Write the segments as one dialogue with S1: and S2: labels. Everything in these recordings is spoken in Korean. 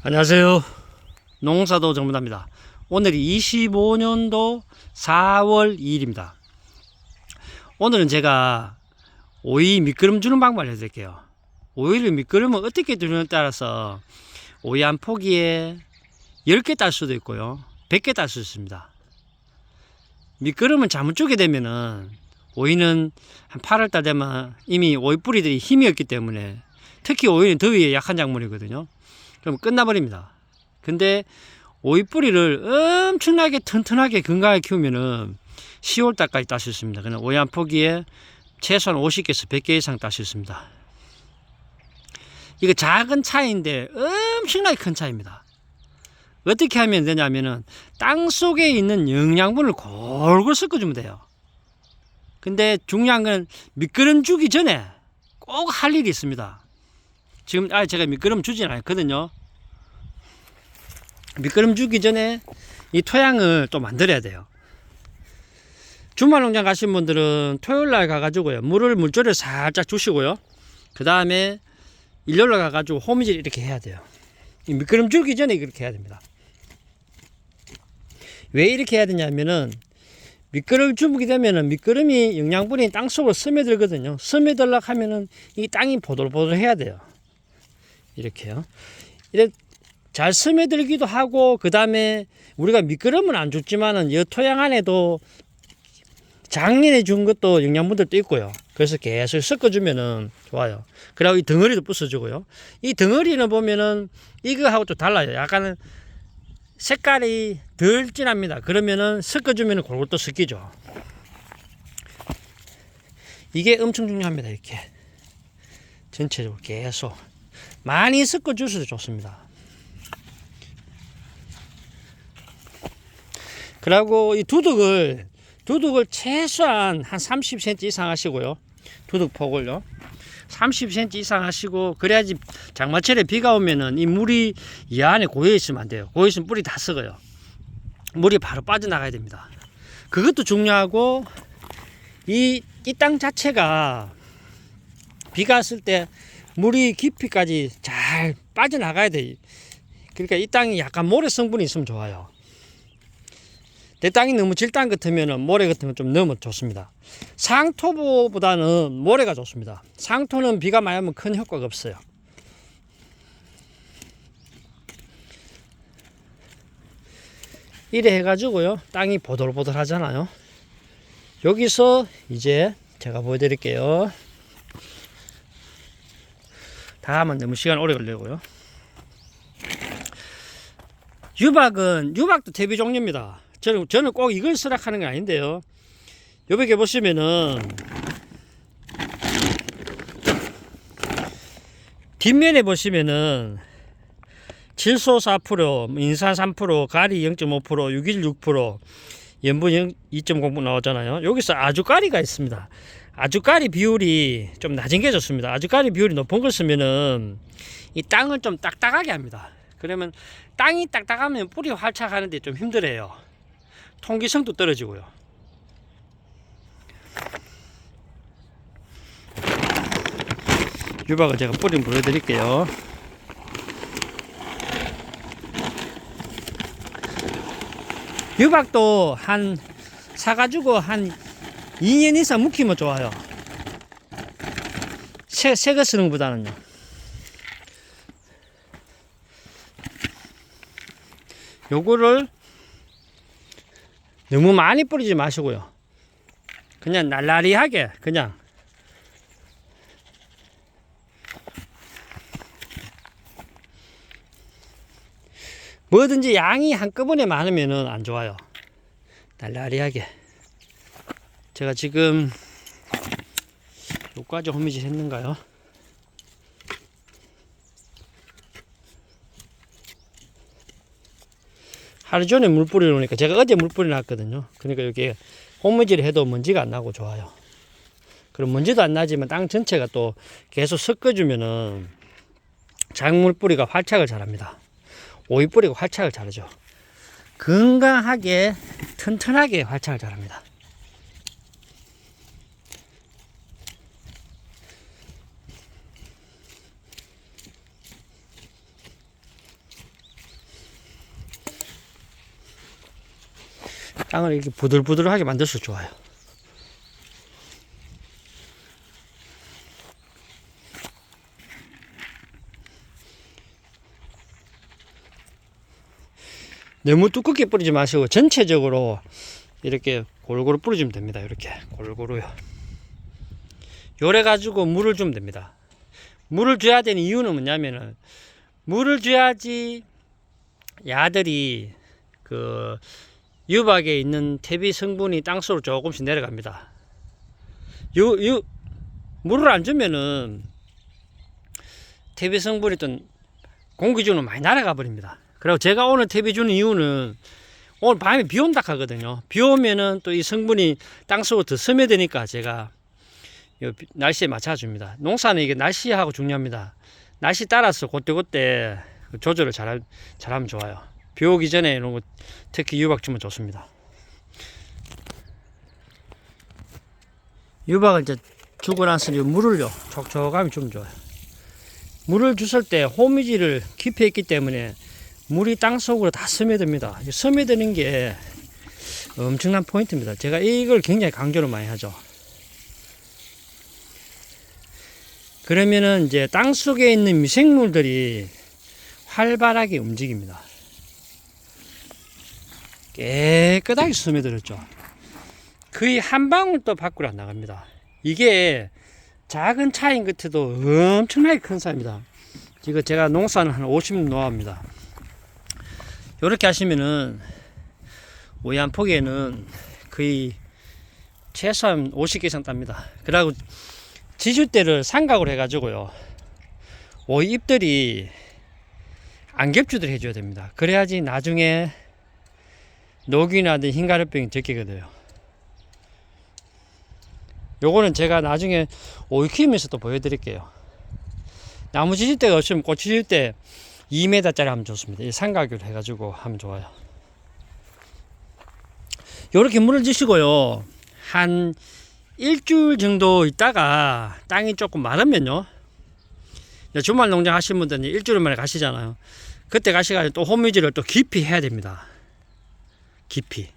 S1: 안녕하세요. 농사도 전문가입니다. 오늘이 25년도 4월 2일입니다. 오늘은 제가 오이 미끄럼 주는 방법을 해드릴게요. 오이를 미끄럼을 어떻게 두느냐에 따라서 오이 한 포기에 10개 딸 수도 있고요, 100개 딸 수 있습니다. 미끄럼을 잘못 주게 되면은 오이는 한 8월달 되면 이미 오이 뿌리들이 힘이 없기 때문에, 특히 오이는 더위에 약한 작물이거든요. 그럼 끝나버립니다. 근데 오이 뿌리를 엄청나게 튼튼하게 건강하게 키우면은 10월달까지 딸 수 있습니다. 그냥 오이 한 포기에 최소한 50개에서 100개 이상 딸 수 있습니다. 이거 작은 차이인데 엄청나게 큰 차이입니다. 어떻게 하면 되냐면은 땅 속에 있는 영양분을 골고루 섞어주면 돼요. 근데 중요한 건 미끄럼 주기 전에 꼭 할 일이 있습니다. 지금 제가 미끄럼 주진 않거든요. 미끄럼 주기 전에 이 토양을 또 만들어야 돼요. 주말 농장 가신 분들은 토요일날 가가지고요, 물조리를 살짝 주시고요, 그 다음에 일요일날 가가지고 호미질 이렇게 해야 돼요. 이 미끄럼 주기 전에 그렇게 해야 됩니다. 왜 이렇게 해야 되냐면은, 미끄럼 주게 되면은 미끄럼이 영양분이 땅 속으로 스며들거든요. 스며들려고 하면은 이 땅이 보들보들 해야 돼요. 이렇게요. 이렇게 잘 스며들기도 하고, 그 다음에 우리가 미끄럼은 안 줬지만은 이 토양 안에도 작년에 준 것도 영양분들도 있고요. 그래서 계속 섞어주면은 좋아요. 그리고 이 덩어리도 부숴주고요. 이 덩어리는 보면은 이거하고 또 달라요. 약간은 색깔이 덜 진합니다. 그러면은 섞어주면은 골고루 또 섞이죠. 이게 엄청 중요합니다. 이렇게 전체적으로 계속 많이 섞어주셔도 좋습니다. 그리고 이 두둑을 최소한 한 30cm 이상 하시고요. 두둑 폭을요 30cm 이상 하시고, 그래야지 장마철에 비가 오면은 이 물이 이 안에 고여 있으면 안 돼요. 고여 있으면 뿌리 다 썩어요. 물이 바로 빠져나가야 됩니다. 그것도 중요하고, 이 땅 자체가 비가 왔을 때 물이 깊이까지 잘 빠져나가야 돼요. 그러니까 이 땅이 약간 모래 성분이 있으면 좋아요. 내 땅이 너무 질땅 같으면 모래 같은 거 좀 넣으면 좋습니다. 상토보다는 모래가 좋습니다. 상토는 비가 많이 오면 큰 효과가 없어요. 이래 해가지고요, 땅이 보들보들 하잖아요. 여기서 이제 제가 보여드릴게요. 다 하면 너무 시간 오래 걸리고요. 유박도 대비 종류입니다. 저는 꼭 이걸 쓰라하는 게 아닌데요. 여기 보시면은 뒷면에 보시면은 질소 4%, 인산 3%, 가리 0.5%, 유기질 6%, 염분 2.0% 나오잖아요. 여기서 아주가리가 있습니다. 아주가리 비율이 좀 낮은 게 좋습니다. 아주가리 비율이 높은 걸 쓰면은 이 땅을 좀 딱딱하게 합니다. 그러면 땅이 딱딱하면 뿌리 활착하는데 좀 힘들어요. 통기성도 떨어지고요. 유박을 제가 뿌리 보여드릴게요. 유박도 사가지고 한 2년 이상 묵히면 좋아요. 새거 쓰는 것보다는요. 요거를 너무 많이 뿌리지 마시고요. 그냥 날라리하게, 그냥 뭐든지 양이 한꺼번에 많으면 안 좋아요. 날라리하게. 제가 지금 요까지 호미질 했는가요? 하루 전에 물 뿌려놓으니까, 제가 어제 물 뿌려놨거든요. 그러니까 여기 호미질 해도 먼지가 안 나고 좋아요. 그럼 먼지도 안 나지만 땅 전체가 또 계속 섞어주면은 작물 뿌리가 활착을 잘합니다. 오이 뿌리가 활착을 잘하죠. 건강하게 튼튼하게 활착을 잘합니다. 땅을 이렇게 부들부들하게 만들수록 좋아요. 너무 두껍게 뿌리지 마시고 전체적으로 이렇게 골고루 뿌려주면 됩니다. 이렇게 골고루요. 요래 가지고 물을 주면 됩니다. 물을 줘야 되는 이유는 뭐냐면은 물을 줘야지 야들이 그 유박에 있는 퇴비 성분이 땅속으로 조금씩 내려갑니다. 물을 안 주면은 퇴비 성분이 또 공기 중으로 많이 날아가 버립니다. 그리고 제가 오늘 퇴비 주는 이유는 오늘 밤에 비 온다 하거든요. 비 오면은 또 이 성분이 땅속으로 더 스며드니까 제가 날씨에 맞춰줍니다. 농사는 이게 날씨하고 중요합니다. 날씨 따라서 그때그때 조절을 잘하면 좋아요. 비 오기 전에 이런 거 특히 유박 주면 좋습니다. 유박을 이제 주고 나서 물을요 촉촉하게 주면 좋아요. 물을 줬을 때 호미질을 깊이 했기 때문에 물이 땅속으로 다 스며듭니다. 스며드는 게 엄청난 포인트입니다. 제가 이걸 굉장히 강조를 많이 하죠. 그러면은 이제 땅속에 있는 미생물들이 활발하게 움직입니다. 깨끗하게 스며들었죠. 거의 한 방울도 밖으로 안 나갑니다. 이게 작은 차이인 것 같아도 엄청나게 큰 차이입니다. 지금 제가 농사는 한 50년 노합니다. 이렇게 하시면은 오이 한 포기에는 거의 최소한 50개 이상 땁니다. 그리고 지주대를 삼각으로 해가지고요 오이 잎들이 안겹주들 해줘야 됩니다. 그래야지 나중에 녹이나 흰가루병이 적게거든요. 요거는 제가 나중에 오이 키우면서 또 보여드릴게요. 나무 지주대가 없으면 꽃 지주대 2m짜리 하면 좋습니다. 이 삼각으로 해가지고 하면 좋아요. 요렇게 물을 주시고요. 한 일주일 정도 있다가 땅이 조금 마르면요. 주말 농장 하시는 분들은 일주일 만에 가시잖아요. 그때 가시가지고 또 호미질을 또 깊이 해야 됩니다. 깊이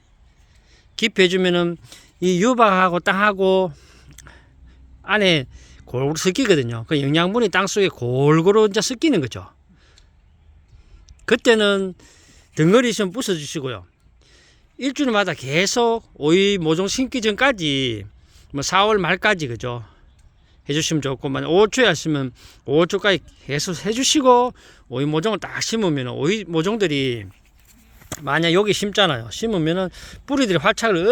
S1: 해주면은 이 유박하고 땅하고 안에 골고루 섞이거든요. 그 영양분이 땅속에 골고루 이제 섞이는 거죠. 그때는 덩어리 있으면 부숴주시고요. 일주일마다 계속 오이 모종 심기 전까지 뭐 4월 말까지 그죠 해주시면 좋고, 만약 5월초에 하시면 5월초까지 계속 해주시고 오이 모종을 딱 심으면 오이 모종들이 만약 여기 심잖아요. 심으면은 뿌리들이 활착을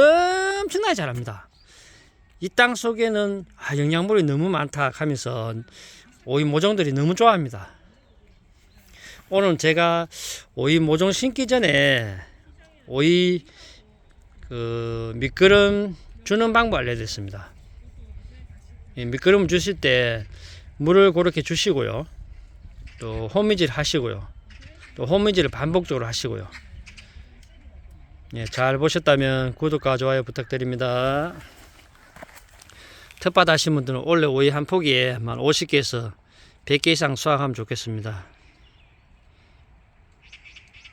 S1: 엄청나게 잘합니다. 이 땅 속에는 영양분이 너무 많다 하면서 오이 모종들이 너무 좋아합니다. 오늘 제가 오이 모종 심기 전에 오이 밑거름 주는 방법 알려드렸습니다. 밑거름 주실 때 물을 그렇게 주시고요. 또 호미질 하시고요. 또 호미질을 반복적으로 하시고요. 잘 보셨다면 구독과 좋아요 부탁드립니다. 텃밭 하신 분들은 원래 오이 한 포기에 50개에서 100개 이상 수확하면 좋겠습니다.